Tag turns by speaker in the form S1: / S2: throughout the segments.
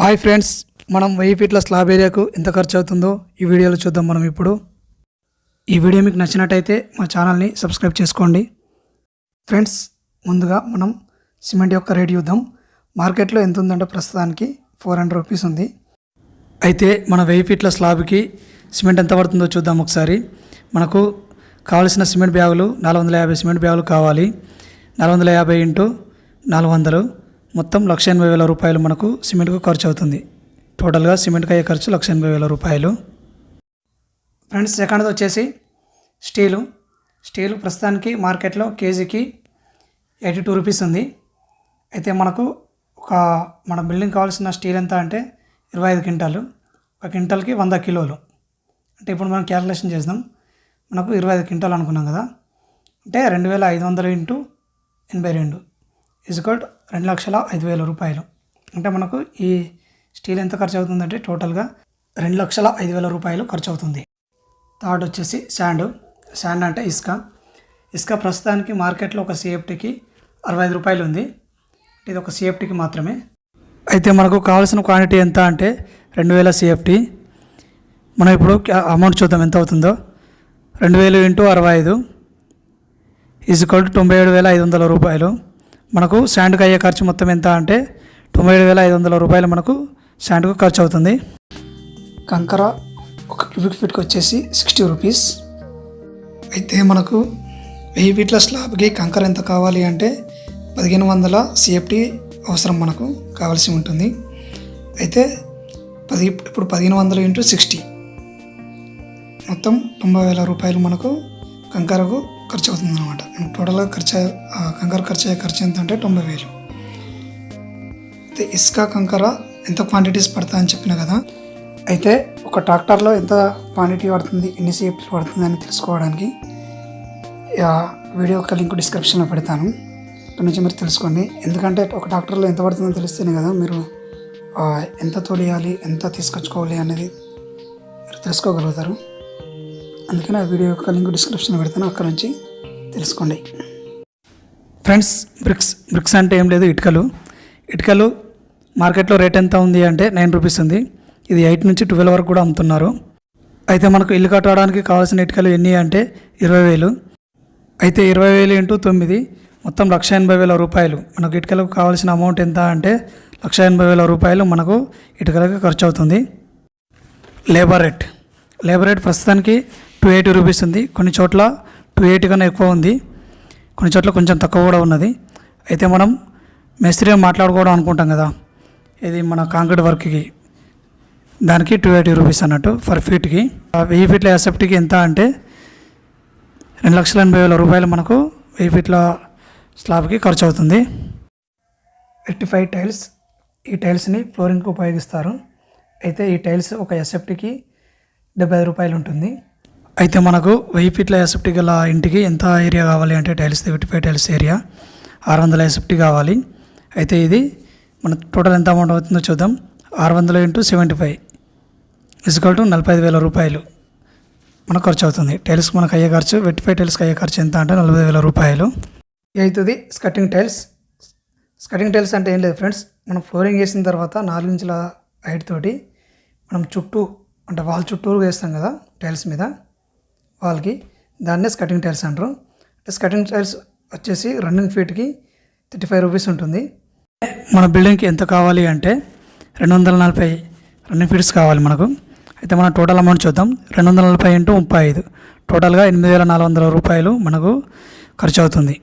S1: Hi friends, మనం 1000 ఫీట్ల slab ఏరియాకు ఎంత ఖర్చు అవుతుందో ఈ వీడియోలో చూద్దాం. మనం ఇప్పుడు ఈ వీడియో మీకు నచ్చినట్టయితే మా ఛానల్ని సబ్స్క్రైబ్ చేసుకోండి. ఫ్రెండ్స్, ముందుగా మనం సిమెంట్ యొక్క రేట్ చూద్దాం. మార్కెట్లో ఎంత ఉందంటే ప్రస్తుతానికి 400 రూపీస్ ఉంది. అయితే మన 1000 ఫీట్ల స్లాబ్కి సిమెంట్ ఎంత పడుతుందో చూద్దాం ఒకసారి. మనకు కావాల్సిన సిమెంట్ బ్యాగులు 450 సిమెంట్ బ్యాగులు కావాలి. 450 ఇంటూ 400 మొత్తం 1,80,000 రూపాయలు మనకు సిమెంట్కు ఖర్చు అవుతుంది. టోటల్గా సిమెంట్కి అయ్యే ఖర్చు 1,80,000 రూపాయలు. ఫ్రెండ్స్, సెకండ్ వచ్చేసి స్టీలు ప్రస్తుతానికి మార్కెట్లో కేజీకి 82 రూపీస్ ఉంది. అయితే మనకు మన బిల్డింగ్ కావాల్సిన స్టీల్ ఎంత అంటే 25 క్వింటాలు. ఒక క్వింటాల్కి 100 కిలోలు. అంటే ఇప్పుడు మనం క్యాలిక్యులేషన్ చేద్దాం. మనకు 25 క్వింటాలు అనుకున్నాం కదా, అంటే 2,500 ఇంటూ 82 ఈజ్వల్ 2,05,000 రూపాయలు. అంటే మనకు ఈ స్టీల్ ఎంత ఖర్చు అవుతుందంటే టోటల్గా 2,05,000 రూపాయలు ఖర్చు అవుతుంది. థర్డ్ వచ్చేసి శాండ్ అంటే ఇసుక ప్రస్తుతానికి మార్కెట్లో ఒక CFTకి 65 రూపాయలు ఉంది. ఇది ఒక CFTకి మాత్రమే. అయితే మనకు కావాల్సిన క్వాంటిటీ ఎంత అంటే 2,000 CFT. మనం ఇప్పుడు అమౌంట్ చూద్దాం ఎంత అవుతుందో. 2,000 ఇంటూ 65 ఈజ్వల్ 97,500 రూపాయలు. మనకు శాండ్కి అయ్యే ఖర్చు మొత్తం ఎంత అంటే 97,500 రూపాయలు మనకు శాండ్కు ఖర్చు అవుతుంది. కంకర ఒక క్యూబిక్ ఫీట్కి వచ్చేసి 60 రూపీస్. అయితే మనకు 1000 ఫీట్ల స్లాబ్కి కంకర ఎంత కావాలి అంటే 1,500 CFT అవసరం మనకు కావాల్సి ఉంటుంది. అయితే ఇప్పుడు 1,500 ఇంటూ 60 మొత్తం 90,000 రూపాయలు మనకు కంకరకు ఖర్చు అవుతుంది అనమాట. టోటల్గా కంకర ఖర్చు అయ్యే ఖర్చు ఎంత అంటే 90,000. అయితే ఇసుక కంకర ఎంత క్వాంటిటీస్ పడతాయని చెప్పిన కదా. అయితే ఒక ట్రాక్టర్లో ఎంత క్వాంటిటీ పడుతుంది, ఎన్ని CFT పడుతుంది అని తెలుసుకోవడానికి వీడియో యొక్క లింక్ డిస్క్రిప్షన్లో పెడతాను. అక్కడ నుంచి మీరు తెలుసుకోండి. ఎందుకంటే ఒక ట్రాక్టర్లో ఎంత పడుతుందో తెలిస్తేనే కదా మీరు ఎంత తోలియాలి, ఎంత తీసుకొచ్చుకోవాలి అనేది మీరు తెలుసుకోగలుగుతారు. అందుకని ఆ వీడియో యొక్క లింక్ డిస్క్రిప్షన్లో పెడతాను, అక్కడ నుంచి తెలుసుకోండి. ఫ్రెండ్స్, బ్రిక్స్ అంటే ఏం లేదు, ఇటుకలు మార్కెట్లో రేట్ ఎంత ఉంది అంటే 9 రూపీస్ ఉంది. ఇది 8 నుంచి 12 వరకు కూడా అమ్ముతున్నారు. అయితే మనకు ఇల్లు కట్టడానికి కావాల్సిన ఇటుకలు ఎన్ని అంటే 20,000. అయితే 20,000 ఇంటూ 9 మొత్తం 1,80,000 రూపాయలు. మనకు ఇటుకలకు కావాల్సిన అమౌంట్ ఎంత అంటే 1,80,000 రూపాయలు మనకు ఇటుకలకు ఖర్చు అవుతుంది. లేబర్ రేట్ ప్రస్తుతానికి 280 రూపీస్ ఉంది. కొన్ని చోట్ల 280 కన్నా ఎక్కువ ఉంది, కొన్ని చోట్ల కొంచెం తక్కువ కూడా ఉన్నది. అయితే మనం మేస్త్రి మాట్లాడుకోవడం అనుకుంటాం కదా, ఇది మన కాంక్రీట్ వర్క్కి, దానికి 280 రూపీస్ అన్నట్టు పర్ ఫీట్కి. 1000 ఫీట్ల ఎస్ఎఫ్టీకి ఎంత అంటే 2,80,000 రూపాయలు మనకు 1000 ఫీట్ల స్లాబ్కి ఖర్చు అవుతుంది. 85 టైల్స్, ఈ టైల్స్ని ఫ్లోరింగ్కి ఉపయోగిస్తారు. అయితే ఈ టైల్స్ ఒక ఎస్ఎఫ్టీకి 75 రూపాయలు ఉంటుంది. అయితే మనకు 1000 ఫీట్ల ఎస్ఎఫ్టీ గల ఇంటికి ఎంత ఏరియా కావాలి అంటే టైల్స్ 55 టైల్స్ ఏరియా 600 ఎస్ఎఫ్టీ కావాలి. అయితే ఇది మన టోటల్ ఎంత అమౌంట్ అవుతుందో చూద్దాం. 600 ఇంటూ 75 ఈజ్వల్ 45,000 రూపాయలు మనకు ఖర్చు అవుతుంది. టైల్స్కి మనకు అయ్యే ఖర్చు 55 టైల్స్కి అయ్యే ఖర్చు ఎంత అంటే 40,000 రూపాయలు అవుతుంది. స్కటింగ్ టైల్స్ అంటే ఏం లేదు ఫ్రెండ్స్, మనం ఫ్లోరింగ్ వేసిన తర్వాత 4 ఇంచుల హైట్ తోటి మనం చుట్టూ అంటే వాల్ చుట్టూరు వేస్తాం కదా టైల్స్ మీద, వాల్కి, దాన్నే స్కటింగ్ టైల్స్ అంటారు. స్కటింగ్ టైల్స్ వచ్చేసి రన్నింగ్ ఫీట్కి 35 రూపీస్ ఉంటుంది. మన బిల్డింగ్కి ఎంత కావాలి అంటే 240 రన్నింగ్ ఫీట్స్ కావాలి మనకు. అయితే మన టోటల్ అమౌంట్ చూద్దాం. 240 ఇంటూ 35 టోటల్గా 8,400 రూపాయలు మనకు ఖర్చు అవుతుంది.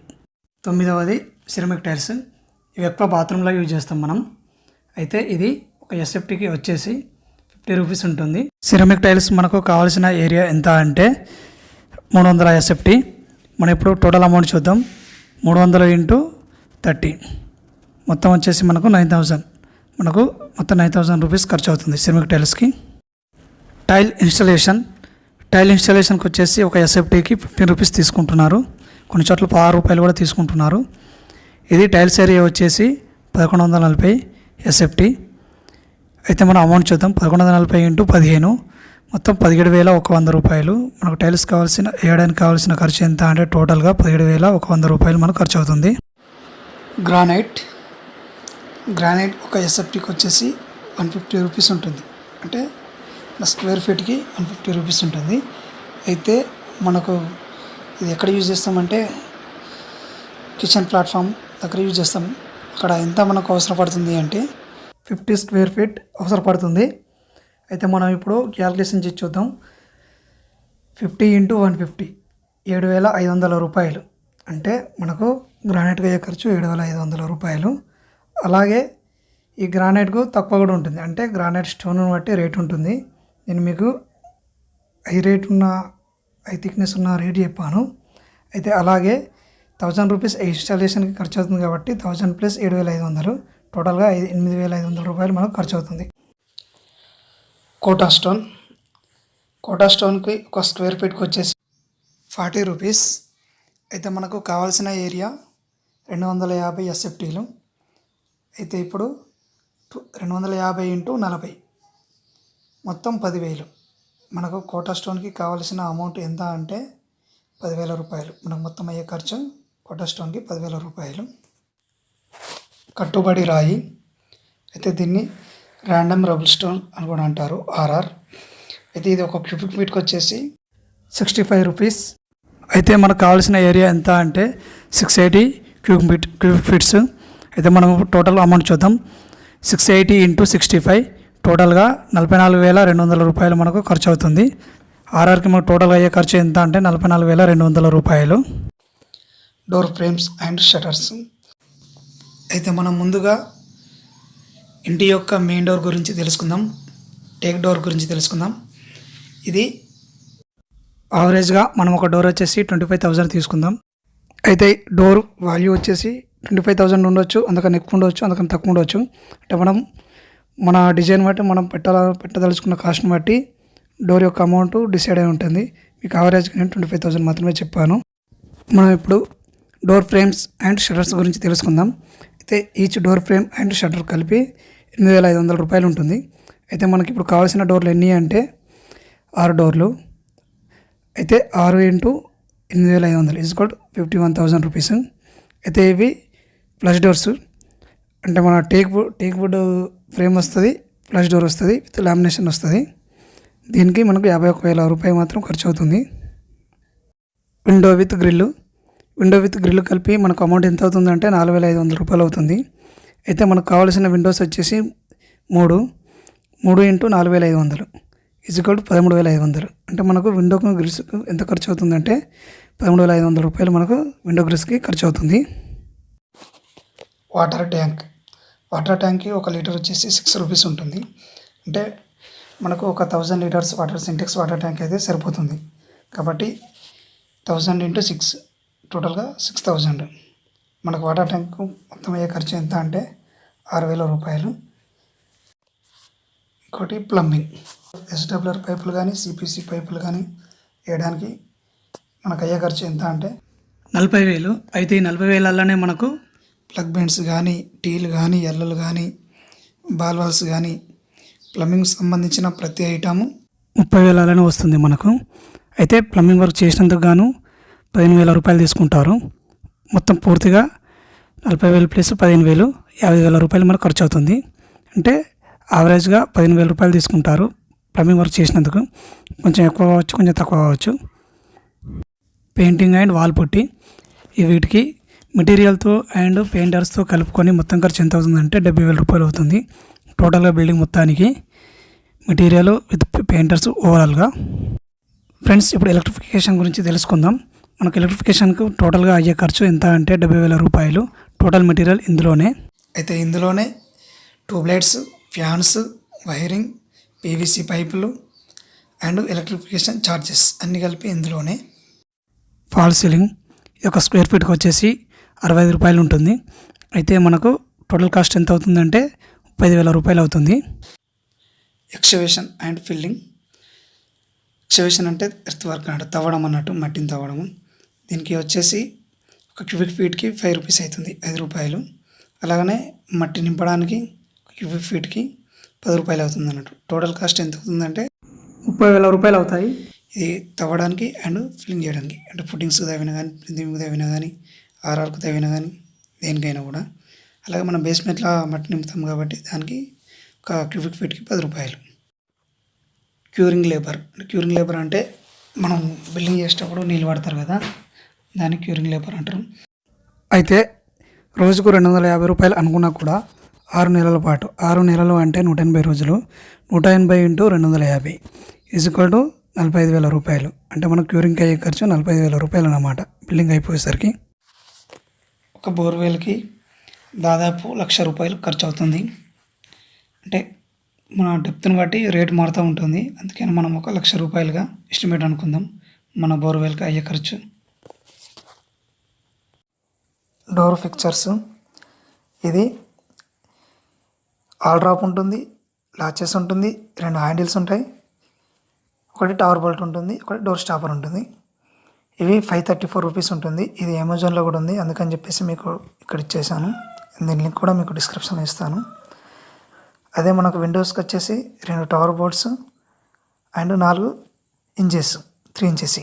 S1: 9వది సిరమిక్ టైల్స్. ఇవి ఎక్కువ బాత్రూంలో యూజ్ చేస్తాం మనం. అయితే ఇది ఒక ఎస్ఎఫ్టీకి వచ్చేసి 50 రూపీస్ ఉంటుంది. సిరమిక్ టైల్స్ మనకు కావాల్సిన ఏరియా ఎంత అంటే 300 ఎస్ఎఫ్టీ. మనం ఇప్పుడు టోటల్ అమౌంట్ చూద్దాం. 300 ఇంటూ 30 మొత్తం వచ్చేసి మనకు 9,000. మనకు మొత్తం 9,000 రూపీస్ ఖర్చు అవుతుంది సిరమిక్ టైల్స్కి. టైల్ ఇన్స్టాలేషన్కి వచ్చేసి ఒక ఎస్ఎఫ్టీకి 15 రూపీస్ తీసుకుంటున్నారు. కొన్ని చోట్ల 10 రూపాయలు కూడా తీసుకుంటున్నారు. ఇది టైల్స్ ఏరియా వచ్చేసి 1,140 ఎస్ఎఫ్టీ. అయితే మనం అమౌంట్ చూద్దాం. 1,140 ఇంటూ 15 మొత్తం 17,100 రూపాయలు మనకు టైల్స్ వేయడానికి కావాల్సిన ఖర్చు ఎంత అంటే టోటల్గా 17,100 రూపాయలు మనకు ఖర్చు అవుతుంది. గ్రానైట్ ఒక ఎస్ఎఫ్టీకి వచ్చేసి రూపీస్ ఉంటుంది. అంటే స్క్వేర్ ఫీట్కి 150 రూపీస్ ఉంటుంది. అయితే మనకు ఇది ఎక్కడ యూజ్ చేస్తామంటే కిచెన్ ప్లాట్ఫామ్ దగ్గర యూజ్ చేస్తాం. అక్కడ ఎంత మనకు అవసరం పడుతుంది అంటే 50 స్క్వేర్ ఫీట్ అవసరపడుతుంది. అయితే మనం ఇప్పుడు క్యాలిక్యులేషన్ చేసి చూద్దాం. 50 × 150 7,500 రూపాయలు. అంటే మనకు గ్రానైట్కి అయ్యే ఖర్చు 7,500 రూపాయలు. అలాగే ఈ గ్రానైట్కు తక్కువ కూడా ఉంటుంది. అంటే గ్రానైట్ స్టోన్ బట్టి రేట్ ఉంటుంది. నేను మీకు హై థిక్నెస్ ఉన్న రేట్ చెప్పాను. అయితే అలాగే 1000 రూపీస్ ఇన్స్టాలేషన్కి ఖర్చు అవుతుంది కాబట్టి 1000 + 7,500 టోటల్గా 8,500 రూపాయలు మనకు ఖర్చు అవుతుంది. కోటా స్టోన్కి ఒక స్క్వేర్ ఫీట్కి వచ్చేసి 40 రూపీస్. అయితే మనకు కావాల్సిన ఏరియా 250 SFTలు. అయితే ఇప్పుడు 250 × 40 మొత్తం 10,000. మనకు కోటా స్టోన్కి కావాల్సిన అమౌంట్ ఎంత అంటే 10,000 రూపాయలు. మనకు మొత్తం అయ్యే ఖర్చు కోటా స్టోన్కి 10,000 రూపాయలు. కట్టుబడి రాయి, అయితే దీన్ని ర్యాండమ్ రబుల్ స్టోన్ అని కూడా అంటారు, RR. అయితే ఇది ఒక క్యూబిక్ ఫీట్కి వచ్చేసి 65 రూపీస్. అయితే మనకు కావాల్సిన ఏరియా ఎంత అంటే 680 క్యూబిక్ ఫీట్స్. అయితే మనం టోటల్ అమౌంట్ చూద్దాం. 680 × 65 టోటల్గా 44,200 రూపాయలు మనకు ఖర్చు అవుతుంది. RRకి మనకు టోటల్గా అయ్యే ఖర్చు ఎంత అంటే 44,200 రూపాయలు. Door frames and shutters. అయితే మనం ముందుగా ఇంటి యొక్క మెయిన్ డోర్ గురించి తెలుసుకుందాం. టేక్ డోర్ గురించి తెలుసుకుందాం. ఇది యావరేజ్గా మనం ఒక డోర్ వచ్చేసి 25,000 తీసుకుందాం. అయితే డోర్ వాల్యూ వచ్చేసి 25,000 ఉండొచ్చు, అందుకని ఎక్కువ ఉండవచ్చు, అందుకని తక్కువ ఉండవచ్చు. అంటే మన డిజైన్ బట్టి మనం పెట్టదలుచుకున్న కాస్ట్ని బట్టి డోర్ యొక్క అమౌంట్ డిసైడ్ అయి ఉంటుంది. మీకు యావరేజ్గా నేను 25,000 మాత్రమే చెప్పాను. మనం ఇప్పుడు డోర్ ఫ్రేమ్స్ అండ్ షట్టర్స్ గురించి తెలుసుకుందాం. అయితే each door frame and shutter కలిపి 8,500 రూపాయలు ఉంటుంది. అయితే మనకి ఇప్పుడు కావాల్సిన డోర్లు ఎన్ని అంటే 6 డోర్లు. అయితే 6 × 8,500 = 51,000 రూపీస్. అయితే ఇవి ప్లస్ డోర్స్. అంటే మన టేక్ వుడ్ ఫ్రేమ్ వస్తుంది, ప్లస్ డోర్ వస్తుంది, విత్ లామినేషన్ వస్తుంది. దీనికి మనకు 51,000 రూపాయలు మాత్రం ఖర్చు అవుతుంది. విండో విత్ గ్రిల్ కలిపి మనకు అమౌంట్ ఎంత అవుతుంది అంటే 4,500 రూపాయలు అవుతుంది. అయితే మనకు కావాల్సిన విండోస్ వచ్చేసి 3 × 4,500 = 13,500. అంటే మనకు విండోకు గ్రిల్స్కు ఎంత ఖర్చు అవుతుందంటే 13,500 రూపాయలు మనకు విండో గ్రిల్స్కి ఖర్చు అవుతుంది. వాటర్ ట్యాంక్కి 1 లీటర్ వచ్చేసి 6 రూపీస్ ఉంటుంది. అంటే మనకు ఒక 1000 litres water Sintex water tank అయితే సరిపోతుంది. కాబట్టి 1000 × 6 టోటల్గా 6,000. మనకు వాటర్ ట్యాంక్ మొత్తం అయ్యే ఖర్చు ఎంత అంటే 6,000 రూపాయలు. ఇంకోటి ప్లంబింగ్, SWR పైపులు కానీ CPC పైపులు కానీ వేయడానికి మనకు అయ్యే ఖర్చు ఎంత అంటే 40,000. అయితే ఈ 40,000లోనే మనకు ప్లగ్ బెండ్స్ కానీ, టీలు కానీ, ఎల్లలు కానీ, బాల్ వాల్స్ కానీ, ప్లంబింగ్ సంబంధించిన ప్రతి ఐటము 30,000లోనే వస్తుంది మనకు. అయితే ప్లంబింగ్ వర్క్ చేసినందుకు గాను 15,000 రూపాయలు తీసుకుంటారు. మొత్తం పూర్తిగా 40,000 + 15,000 50,000 రూపాయలు మనకు ఖర్చు అవుతుంది. అంటే యావరేజ్గా 15,000 రూపాయలు తీసుకుంటారు ప్లంబింగ్ వర్క్ చేసినందుకు. కొంచెం ఎక్కువ కావచ్చు, కొంచెం తక్కువ కావచ్చు. పెయింటింగ్ అండ్ వాల్ పుట్టి, వీటికి మెటీరియల్తో అండ్ పెయింటర్స్తో కలుపుకొని మొత్తం ఖర్చు ఎంత అవుతుందంటే 70,000 రూపాయలు అవుతుంది. టోటల్గా బిల్డింగ్ మొత్తానికి మెటీరియల్ విత్ పెయింటర్స్ ఓవరాల్గా. ఫ్రెండ్స్, ఇప్పుడు ఎలక్ట్రిఫికేషన్ గురించి తెలుసుకుందాం. మనకు ఎలక్ట్రిఫికేషన్కు టోటల్గా అయ్యే ఖర్చు ఎంత అంటే 70,000 రూపాయలు టోటల్ మెటీరియల్ ఇందులోనే. అయితే ఇందులోనే tube lights, fans, wiring, PVC పైపులు అండ్ ఎలక్ట్రిఫికేషన్ ఛార్జెస్ అన్నీ కలిపి ఇందులోనే. ఫాల్ సీలింగ్, ఇది ఒక స్క్వేర్ ఫీట్కి వచ్చేసి 65 రూపాయలు ఉంటుంది. అయితే మనకు టోటల్ కాస్ట్ ఎంత అవుతుందంటే 35,000 రూపాయలు అవుతుంది. Excavation and filling. ఎక్స్కవేషన్ అంటే ఎర్త్ వర్క్ అన్నట్టు, తవ్వడం అన్నట్టు, మట్టిని తవ్వడము. దీనికి వచ్చేసి ఒక క్యూబిక్ ఫీట్కి 5 రూపీస్ అవుతుంది, 5 రూపాయలు. అలాగనే మట్టి నింపడానికి క్యూబిక్ ఫీట్కి 10 రూపాయలు అవుతుంది అన్నట్టు. టోటల్ కాస్ట్ ఎంత అవుతుందంటే 30,000 రూపాయలు అవుతాయి. ఇది తవ్వడానికి అండ్ ఫిల్లింగ్ చేయడానికి, అంటే ఫుట్టింగ్స్ తవ్వినా కానీ, ప్రింటింగ్ తవ్వినా కానీ, RRకు తవ్వినా కానీ, దేనికైనా కూడా. అలాగే మనం బేస్మెంట్లో మట్టి నింపుతాం కాబట్టి దానికి ఒక క్యూబిక్ ఫీట్కి 10 రూపాయలు. క్యూరింగ్ లేబర్ అంటే మనం బిల్డింగ్ చేసేటప్పుడు నీళ్ళు పడతారు కదా, దాన్ని క్యూరింగ్ లేబర్ అంటారు. అయితే రోజుకు 250 రూపాయలు అనుకున్నా కూడా 6 నెలల పాటు, 6 నెలలు అంటే 180 రోజులు, 180 ఇంటూ 250 ఈక్వల్ టు 45,000 రూపాయలు. అంటే మన క్యూరింగ్కి అయ్యే ఖర్చు 45,000 రూపాయలు అన్నమాట బిల్డింగ్ అయిపోయేసరికి. ఒక బోర్వెల్కి దాదాపు 1,00,000 రూపాయలు ఖర్చు అవుతుంది. అంటే మన డెప్త్ని బట్టి రేట్ మారుతూ ఉంటుంది. అందుకని మనం ఒక 1,00,000 రూపాయలుగా ఎస్టిమేట్ అనుకుందాం మన బోర్వెల్కి అయ్యే ఖర్చు. డోర్ ఫిక్చర్స్, ఇది ఆల్ డ్రాప్ ఉంటుంది, లాచెస్ ఉంటుంది, 2 హ్యాండిల్స్ ఉంటాయి, ఒకటి టవర్ బోల్ట్ ఉంటుంది, ఒకటి డోర్ స్టాపర్ ఉంటుంది. ఇవి 534 రూపీస్ ఉంటుంది. ఇది అమెజాన్లో కూడా ఉంది, అందుకని చెప్పేసి మీకు ఇక్కడ ఇచ్చేసాను. దీని లింక్ కూడా మీకు డిస్క్రిప్షన్లో ఇస్తాను. అదే మనకు విండోస్కి వచ్చేసి 2 tower boards and 4 inches 3 inches.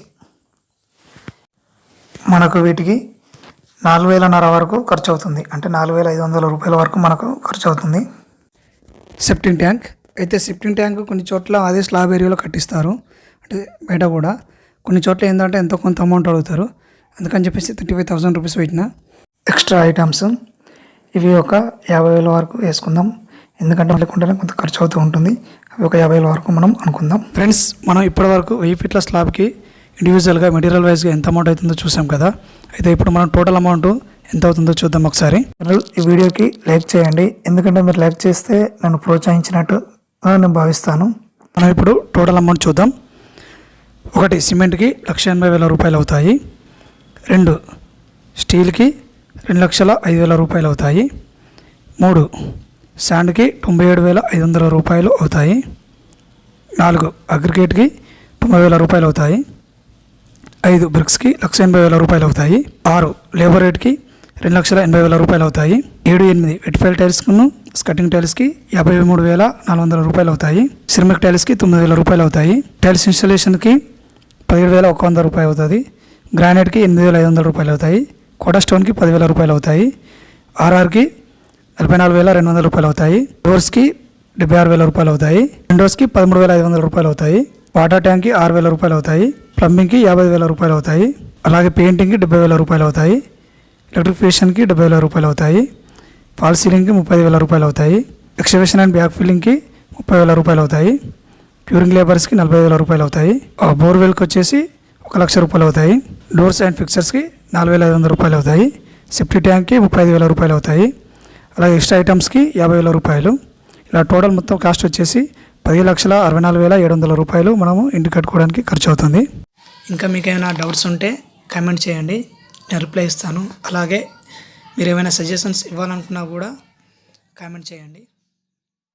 S1: మనకు వీటికి 4,500 వరకు ఖర్చు అవుతుంది. అంటే 4,500 రూపాయల వరకు మనకు ఖర్చు అవుతుంది. సెప్టింగ్ ట్యాంక్, అయితే సెప్టింగ్ ట్యాంక్ కొన్ని చోట్ల అదే స్లాబ్ ఏరియాలో కట్టిస్తారు, అంటే బయట కూడా. కొన్ని చోట్ల ఏంటంటే ఎంతో కొంత అమౌంట్ అడుగుతారు, అందుకని చెప్పేసి 35,000 రూపీస్ పెట్టిన. ఎక్స్ట్రా ఐటమ్స్ ఇవి ఒక 50,000 వరకు వేసుకుందాం, ఎందుకంటే లేకుంటే కొంత ఖర్చు అవుతూ ఉంటుంది. అవి ఒక 50,000 వరకు మనం అనుకుందాం. ఫ్రెండ్స్, మనం ఇప్పటి వరకు 1000 ఫీట్ల స్లాబ్కి ఇండివిజువల్గా మెటీరియల్ వైజ్గా ఎంత అమౌంట్ అవుతుందో చూసాం కదా. అయితే ఇప్పుడు మనం టోటల్ అమౌంట్ ఎంత అవుతుందో చూద్దాం ఒకసారి. ఈ వీడియోకి లైక్ చేయండి, ఎందుకంటే మీరు లైక్ చేస్తే నన్ను ప్రోత్సహించినట్టు నేను భావిస్తాను. మనం ఇప్పుడు టోటల్ అమౌంట్ చూద్దాం. 1 సిమెంట్కి 1,80,000 రూపాయలు అవుతాయి. 2 స్టీల్కి 2,05,000 రూపాయలు అవుతాయి. 3 శాండ్కి 97,500 రూపాయలు అవుతాయి. 4 అగ్రిగేట్కి 90,000 రూపాయలు అవుతాయి. 5 బ్రిక్స్కి 1,80,000 రూపాయలు అవుతాయి. 6 లేబర్ రేట్కి 2,80,000 రూపాయలు అవుతాయి. 7, 8 వెట్ ఫైల్ టైల్స్కును స్కటింగ్ టైల్స్కి 53,400 రూపాయలు అవుతాయి. సిరమిక్ టైల్స్కి 9,000 రూపాయలు అవుతాయి. టైల్స్ ఇన్స్టాలేషన్కి 17,100 రూపాయలు అవుతుంది. గ్రానైట్కి 8,500 రూపాయలు అవుతాయి. కోటా స్టోన్కి 10,000 రూపాయలు అవుతాయి. ఆర్ఆర్కి 44,200 రూపాయలు అవుతాయి. డోర్స్కి 76,000 రూపాయలు అవుతాయి. విండోస్కి 13,500 రూపాయలు అవుతాయి. వాటర్ ట్యాంక్కి 6,000 రూపాయలు అవుతాయి. ప్లంబింగ్కి 50,000 రూపాయలు అవుతాయి. అలాగే పెయింటింగ్కి 70,000 రూపాయలు అవుతాయి. ఎలక్ట్రిఫికేషన్కి 70,000 రూపాయలు అవుతాయి. ఫాల్ సీలింగ్కి 30,000 రూపాయలు అవుతాయి. ఎక్స్కవేషన్ అండ్ బ్యాక్ ఫిల్లింగ్కి 30,000 రూపాయలు అవుతాయి. క్యూరింగ్ లేబర్స్కి 40,000 రూపాయలు అవుతాయి. బోర్వెల్కి వచ్చేసి 1,00,000 రూపాయలు అవుతాయి. డోర్స్ అండ్ ఫిక్చర్స్కి 4,500 రూపాయలు అవుతాయి. సెఫ్టీ ట్యాంక్కి 35,000 రూపాయలు అవుతాయి. అలాగే ఎక్స్ట్రా ఐటమ్స్కి 50,000 రూపాయలు. ఇలా టోటల్ మొత్తం కాస్ట్ వచ్చేసి 10,64,700 రూపాయలు మనము ఇంటికి కట్టుకోవడానికి ఖర్చు అవుతుంది. ఇంకా మీకు ఏమైనా డౌట్స్ ఉంటే కామెంట్ చేయండి, నేను రిప్లై ఇస్తాను. అలాగే మీరు ఏమైనా సజెషన్స్ ఇవ్వాలనుకున్నా కూడా కామెంట్ చేయండి.